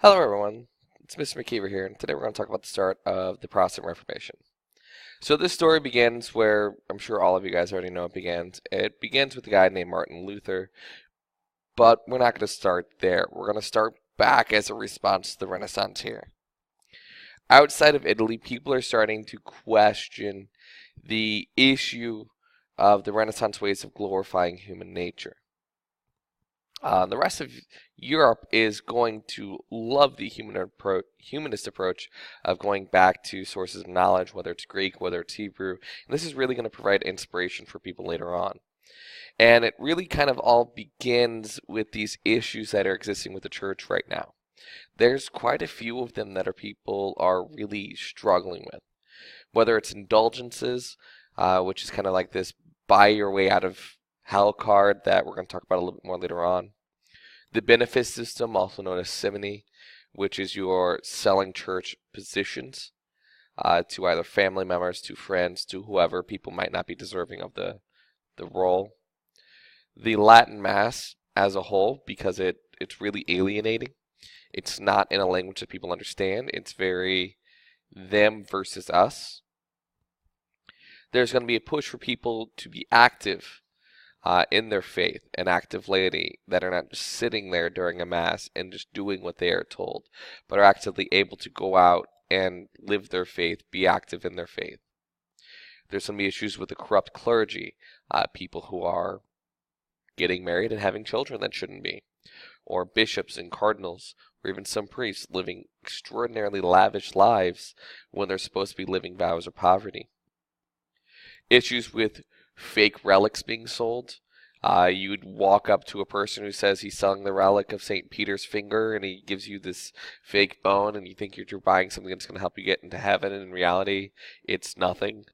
Hello, everyone. It's Mr. McKeever here, and today we're going to talk about the start of the Protestant Reformation. So this story begins where I'm sure all of you guys already know it begins. It begins with a guy named Martin Luther, but we're not going to start there. We're going to start back as a response to the Renaissance here. Outside of Italy, people are starting to question the issue of the Renaissance ways of glorifying human nature. The rest of Europe is going to love the humanist approach of going back to sources of knowledge, whether it's Greek, whether it's Hebrew. And this is really going to provide inspiration for people later on. And it really kind of all begins with these issues that are existing with the church right now. There's quite a few of them that people are really struggling with. Whether it's indulgences, which is kind of like this buy your way out of hell card that we're going to talk about a little bit more later on. The benefice system, also known as simony, which is your selling church positions to either family members, to friends, to whoever people might not be deserving of the role. The Latin Mass as a whole, because it's really alienating. It's not in a language that people understand. It's very them versus us. There's going to be a push for people to be active in their faith, an active laity that are not just sitting there during a mass and just doing what they are told, but are actively able to go out and live their faith, be active in their faith. There's some issues with the corrupt clergy, people who are getting married and having children that shouldn't be, or bishops and cardinals, or even some priests living extraordinarily lavish lives when they're supposed to be living vows of poverty. Issues with fake relics being sold. You'd walk up to a person who says he's selling the relic of St. Peter's finger, and he gives you this fake bone, and you think you're buying something that's going to help you get into heaven, and in reality, it's nothing.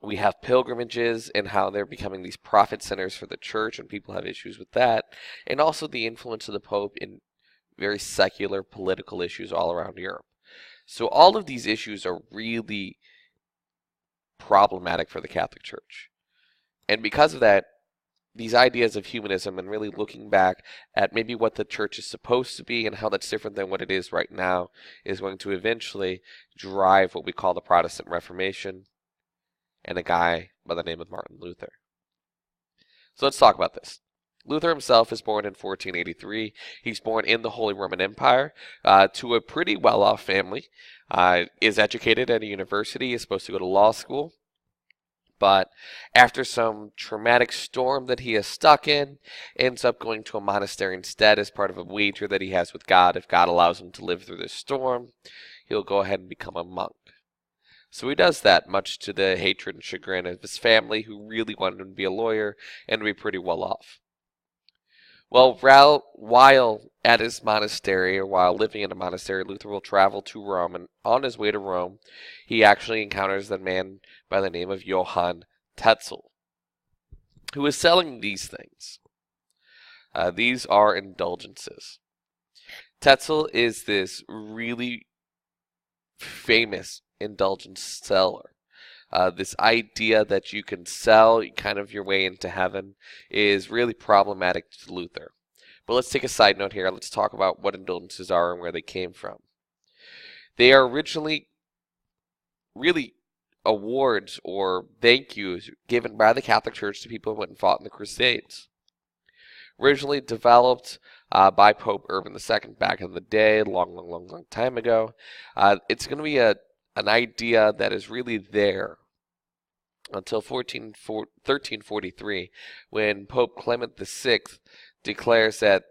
We have pilgrimages and how they're becoming these profit centers for the church, and people have issues with that. And also the influence of the Pope in very secular political issues all around Europe. So all of these issues are really problematic for the Catholic Church. And because of that, these ideas of humanism and really looking back at maybe what the church is supposed to be and how that's different than what it is right now is going to eventually drive what we call the Protestant Reformation and a guy by the name of Martin Luther. So let's talk about this. Luther himself is born in 1483. He's born in the Holy Roman Empire to a pretty well-off family. Is educated at a university, is supposed to go to law school. But after some traumatic storm that he is stuck in, ends up going to a monastery instead as part of a wager that he has with God. If God allows him to live through this storm, he'll go ahead and become a monk. So he does that, much to the hatred and chagrin of his family, who really wanted him to be a lawyer and to be pretty well off. Well, while at his monastery, or while living in a monastery, Luther will travel to Rome, and on his way to Rome, he actually encounters a man by the name of Johann Tetzel, who is selling these things. These are indulgences. Tetzel is this really famous indulgence seller. This idea that you can sell kind of your way into heaven is really problematic to Luther. But let's take a side note here. Let's talk about what indulgences are and where they came from. They are originally really awards or thank yous given by the Catholic Church to people who went and fought in the Crusades. Originally developed by Pope Urban II back in the day, long time ago. It's going to be an idea that is really there until 1343, when Pope Clement VI declares that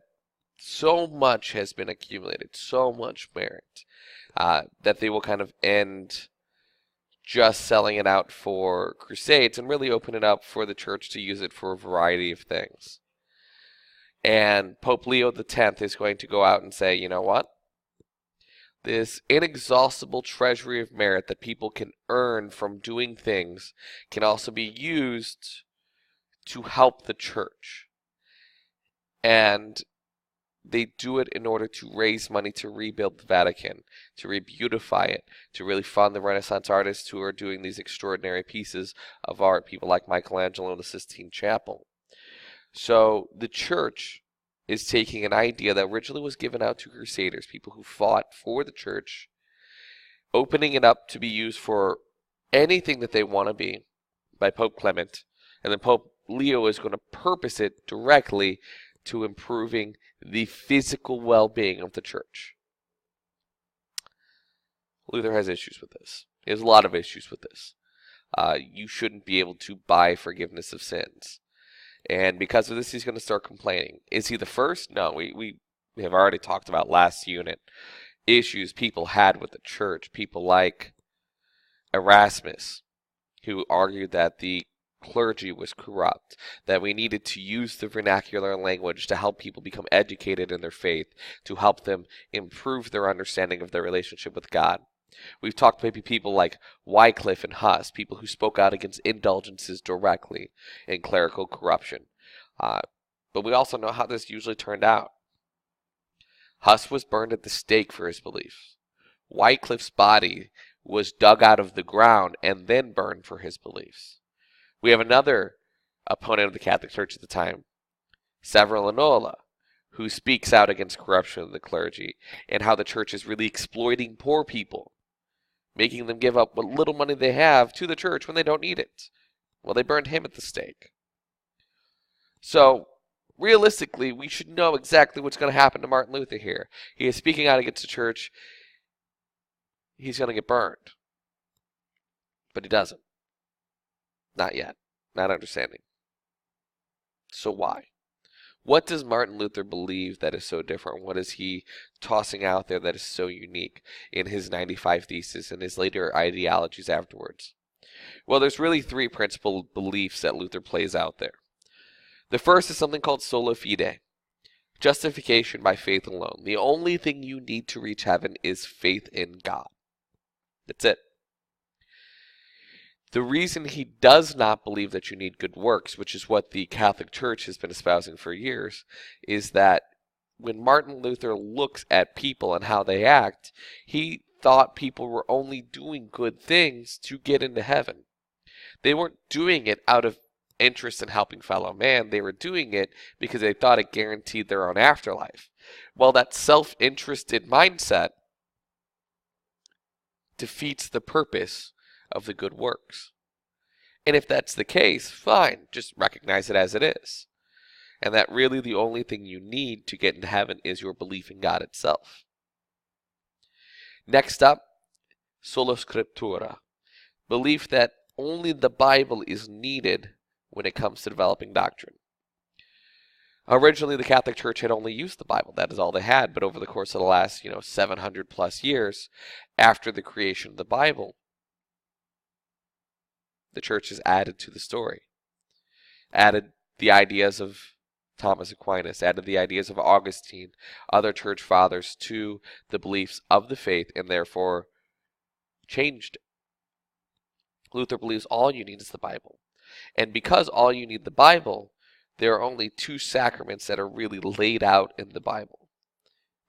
so much has been accumulated, so much merit, that they will kind of end just selling it out for crusades and really open it up for the church to use it for a variety of things. And Pope Leo X is going to go out and say, you know what? This inexhaustible treasury of merit that people can earn from doing things can also be used to help the church. And they do it in order to raise money to rebuild the Vatican, to re-beautify it, to really fund the Renaissance artists who are doing these extraordinary pieces of art, people like Michelangelo in the Sistine Chapel. So the church is taking an idea that originally was given out to crusaders, people who fought for the church, opening it up to be used for anything that they want to be by Pope Clement, and then Pope Leo is going to purpose it directly to improving the physical well-being of the church. Luther has issues with this. He has a lot of issues with this. You shouldn't be able to buy forgiveness of sins. And because of this, he's going to start complaining. Is he the first? No, we have already talked about last unit issues people had with the church. People like Erasmus, who argued that the clergy was corrupt, that we needed to use the vernacular language to help people become educated in their faith, to help them improve their understanding of their relationship with God. We've talked maybe people like Wycliffe and Huss, people who spoke out against indulgences directly and clerical corruption. But we also know how this usually turned out. Huss was burned at the stake for his beliefs. Wycliffe's body was dug out of the ground and then burned for his beliefs. We have another opponent of the Catholic Church at the time, Savonarola, who speaks out against corruption of the clergy and how the church is really exploiting poor people, making them give up what little money they have to the church when they don't need it. Well, they burned him at the stake. So, realistically, we should know exactly what's going to happen to Martin Luther here. He is speaking out against the church. He's going to get burned. But he doesn't. Not yet. Not understanding. So why? What does Martin Luther believe that is so different? What is he tossing out there that is so unique in his 95 Theses and his later ideologies afterwards? Well, there's really three principal beliefs that Luther plays out there. The first is something called sola fide, justification by faith alone. The only thing you need to reach heaven is faith in God. That's it. The reason he does not believe that you need good works, which is what the Catholic Church has been espousing for years, is that when Martin Luther looks at people and how they act, he thought people were only doing good things to get into heaven. They weren't doing it out of interest in helping fellow man. They were doing it because they thought it guaranteed their own afterlife. Well, that self-interested mindset defeats the purpose of the good works. And if that's the case, fine, just recognize it as it is. And that really the only thing you need to get into heaven is your belief in God itself. Next up, sola scriptura, belief that only the Bible is needed when it comes to developing doctrine. Originally, the Catholic Church had only used the Bible. That is all they had. But over the course of the last, 700 plus years after the creation of the Bible, the church has added to the story. Added the ideas of Thomas Aquinas, added the ideas of Augustine, other church fathers to the beliefs of the faith, and therefore changed it. Luther believes all you need is the Bible. And because all you need the Bible, there are only two sacraments that are really laid out in the Bible.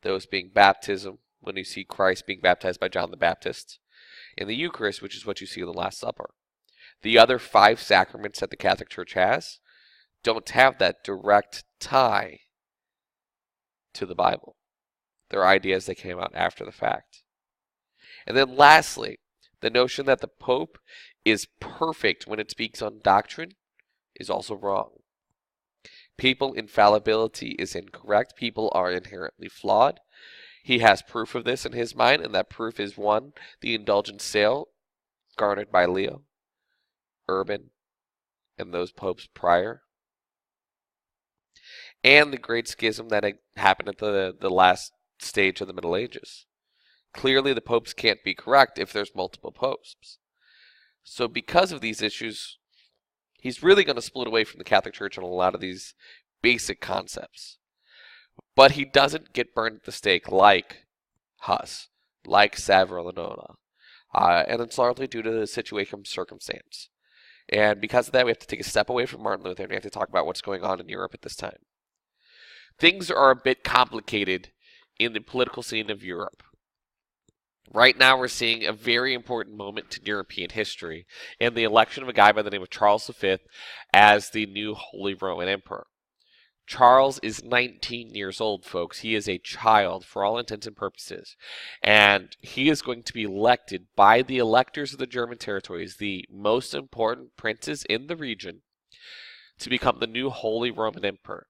Those being baptism, when you see Christ being baptized by John the Baptist, and the Eucharist, which is what you see in the Last Supper. The other 5 sacraments that the Catholic Church has don't have that direct tie to the Bible. They're ideas that came out after the fact. And then lastly, the notion that the Pope is perfect when it speaks on doctrine is also wrong. Papal infallibility is incorrect. People are inherently flawed. He has proof of this in his mind, and that proof is 1, the indulgence sale garnered by Leo, Urban, and those popes prior, and the great schism that happened at the last stage of the Middle Ages. Clearly, the popes can't be correct if there's multiple popes. So because of these issues, he's really going to split away from the Catholic Church on a lot of these basic concepts. But he doesn't get burned at the stake like Huss, like Savonarola. And it's largely due to the situation circumstance. And because of that, we have to take a step away from Martin Luther and we have to talk about what's going on in Europe at this time. Things are a bit complicated in the political scene of Europe. Right now, we're seeing a very important moment in European history in the election of a guy by the name of Charles V as the new Holy Roman Emperor. Charles is 19 years old, folks. He is a child for all intents and purposes. And he is going to be elected by the electors of the German territories, the most important princes in the region, to become the new Holy Roman Emperor.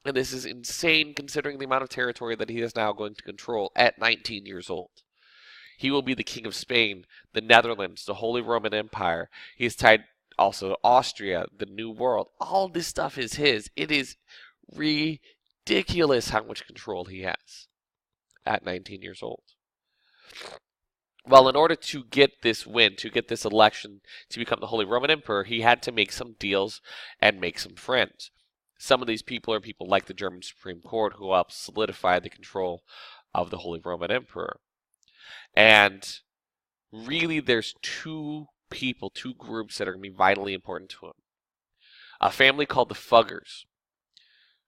And this is insane considering the amount of territory that he is now going to control at 19 years old. He will be the King of Spain, the Netherlands, the Holy Roman Empire. He is tied also to Austria, the New World. All this stuff is his. It is ridiculous how much control he has at 19 years old. Well, in order to get this win, to get this election to become the Holy Roman Emperor, he had to make some deals and make some friends. Some of these people are people like the German Supreme Court who helped solidify the control of the Holy Roman Emperor. And really there's two groups that are going to be vitally important to him. A family called the Fuggers,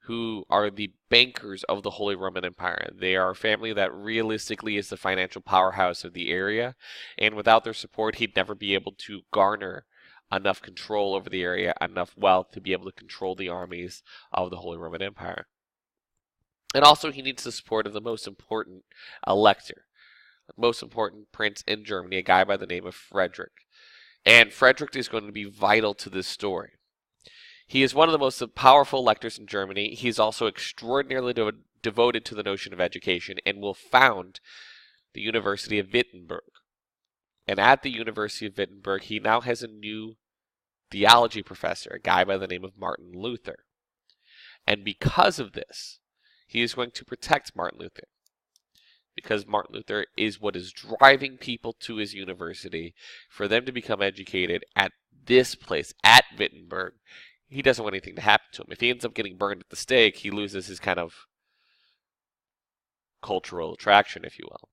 who are the bankers of the Holy Roman Empire. They are a family that realistically is the financial powerhouse of the area, and without their support, he'd never be able to garner enough control over the area, enough wealth to be able to control the armies of the Holy Roman Empire. And also, he needs the support of the most important elector, the most important prince in Germany, a guy by the name of Frederick. And Frederick is going to be vital to this story. He is one of the most powerful electors in Germany. He's also extraordinarily devoted to the notion of education and will found the University of Wittenberg. And at the University of Wittenberg, he now has a new theology professor, a guy by the name of Martin Luther. And because of this, he is going to protect Martin Luther. Because Martin Luther is what is driving people to his university for them to become educated at this place, at Wittenberg. He doesn't want anything to happen to him. If he ends up getting burned at the stake, he loses his kind of cultural attraction, if you will.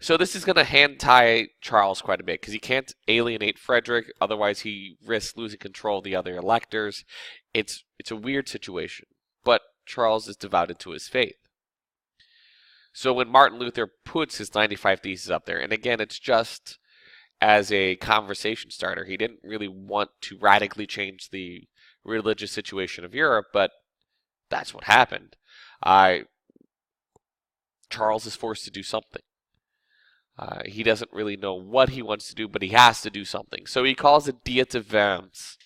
So this is going to hand-tie Charles quite a bit, because he can't alienate Frederick, otherwise he risks losing control of the other electors. It's a weird situation, but Charles is devoted to his faith. So when Martin Luther puts his 95 Theses up there, and again, it's just as a conversation starter. He didn't really want to radically change the religious situation of Europe, but that's what happened. Charles is forced to do something. He doesn't really know what he wants to do, but he has to do something. So he calls it Diet of Worms.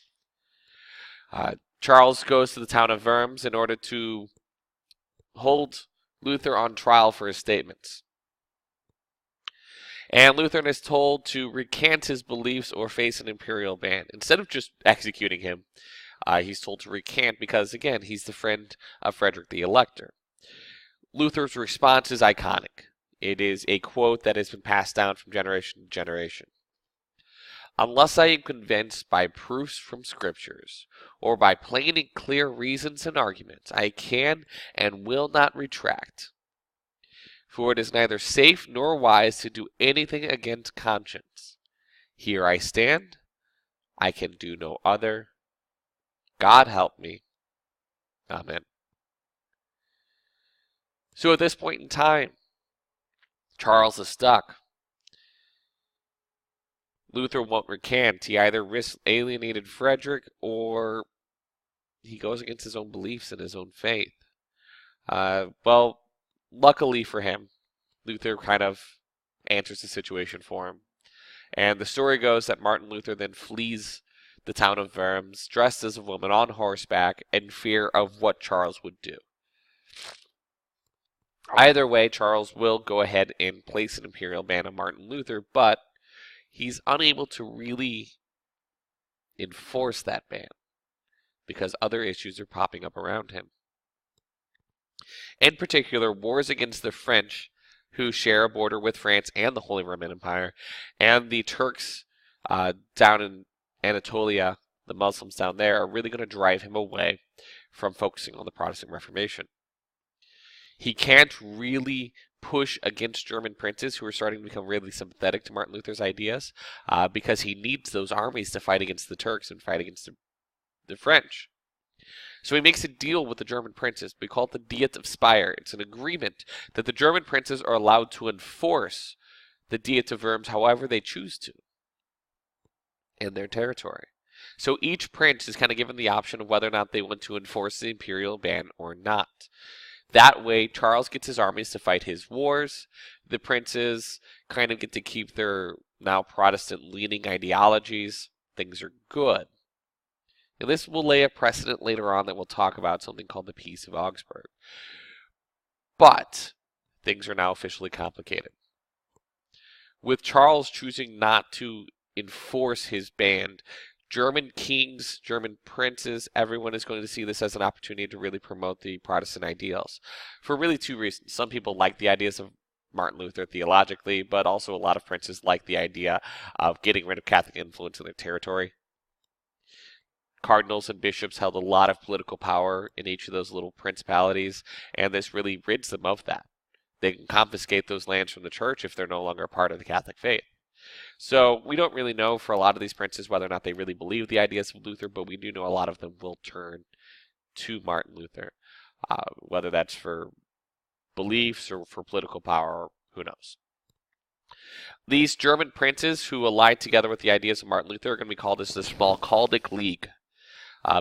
Charles goes to the town of Worms in order to hold Luther on trial for his statements. And Luther is told to recant his beliefs or face an imperial ban. Instead of just executing him, he's told to recant because, again, he's the friend of Frederick the Elector. Luther's response is iconic. It is a quote that has been passed down from generation to generation. Unless I am convinced by proofs from scriptures, or by plain and clear reasons and arguments, I can and will not retract. For it is neither safe nor wise to do anything against conscience. Here I stand. I can do no other. God help me. Amen. So at this point in time, Charles is stuck. Luther won't recant. He either risks alienated Frederick or he goes against his own beliefs and his own faith. Well, luckily for him, Luther kind of answers the situation for him. And the story goes that Martin Luther then flees the town of Worms, dressed as a woman on horseback, in fear of what Charles would do. Either way, Charles will go ahead and place an imperial ban on Martin Luther, but he's unable to really enforce that ban because other issues are popping up around him. In particular, wars against the French, who share a border with France and the Holy Roman Empire, and the Turks down in Anatolia, the Muslims down there, are really going to drive him away from focusing on the Protestant Reformation. He can't really push against German princes who are starting to become really sympathetic to Martin Luther's ideas because he needs those armies to fight against the Turks and fight against the French. So he makes a deal with the German princes. We call it the Diet of Speyer. It's an agreement that the German princes are allowed to enforce the Diet of Worms however they choose to in their territory. So each prince is kind of given the option of whether or not they want to enforce the imperial ban or not. That way, Charles gets his armies to fight his wars. The princes kind of get to keep their now Protestant-leaning ideologies. Things are good. And this will lay a precedent later on that we'll talk about, something called the Peace of Augsburg. But things are now officially complicated. With Charles choosing not to enforce his ban, German kings, German princes, everyone is going to see this as an opportunity to really promote the Protestant ideals. For really two reasons. Some people like the ideas of Martin Luther theologically, but also a lot of princes like the idea of getting rid of Catholic influence in their territory. Cardinals and bishops held a lot of political power in each of those little principalities, and this really rids them of that. They can confiscate those lands from the church if they're no longer part of the Catholic faith. So we don't really know for a lot of these princes whether or not they really believe the ideas of Luther, but we do know a lot of them will turn to Martin Luther, whether that's for beliefs or for political power, who knows. These German princes who allied together with the ideas of Martin Luther are going to be called as the Smalkaldic League,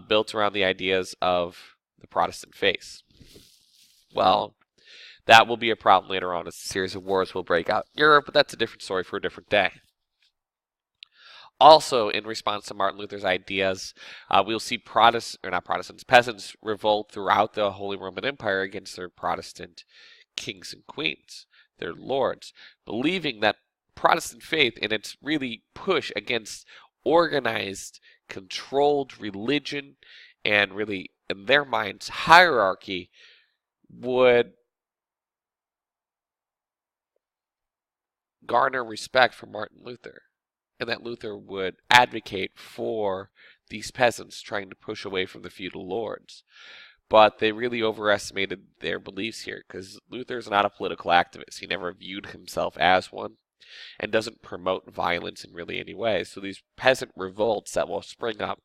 built around the ideas of the Protestant faith. Well, that will be a problem later on as a series of wars will break out in Europe, but that's a different story for a different day. Also, in response to Martin Luther's ideas, we'll see peasants revolt throughout the Holy Roman Empire against their Protestant kings and queens, their lords, believing that Protestant faith and its really push against organized, controlled religion and really, in their minds, hierarchy would garner respect from Martin Luther, and that Luther would advocate for these peasants trying to push away from the feudal lords. But they really overestimated their beliefs here, because Luther's not a political activist. He never viewed himself as one, and doesn't promote violence in really any way. So these peasant revolts that will spring up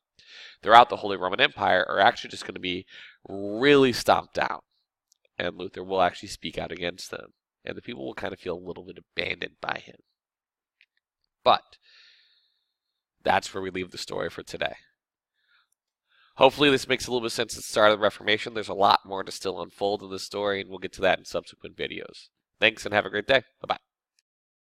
throughout the Holy Roman Empire are actually just going to be really stomped down, and Luther will actually speak out against them, and the people will kind of feel a little bit abandoned by him. But that's where we leave the story for today. Hopefully this makes a little bit of sense at the start of the Reformation. There's a lot more to still unfold in this story, and we'll get to that in subsequent videos. Thanks, and have a great day. Bye-bye.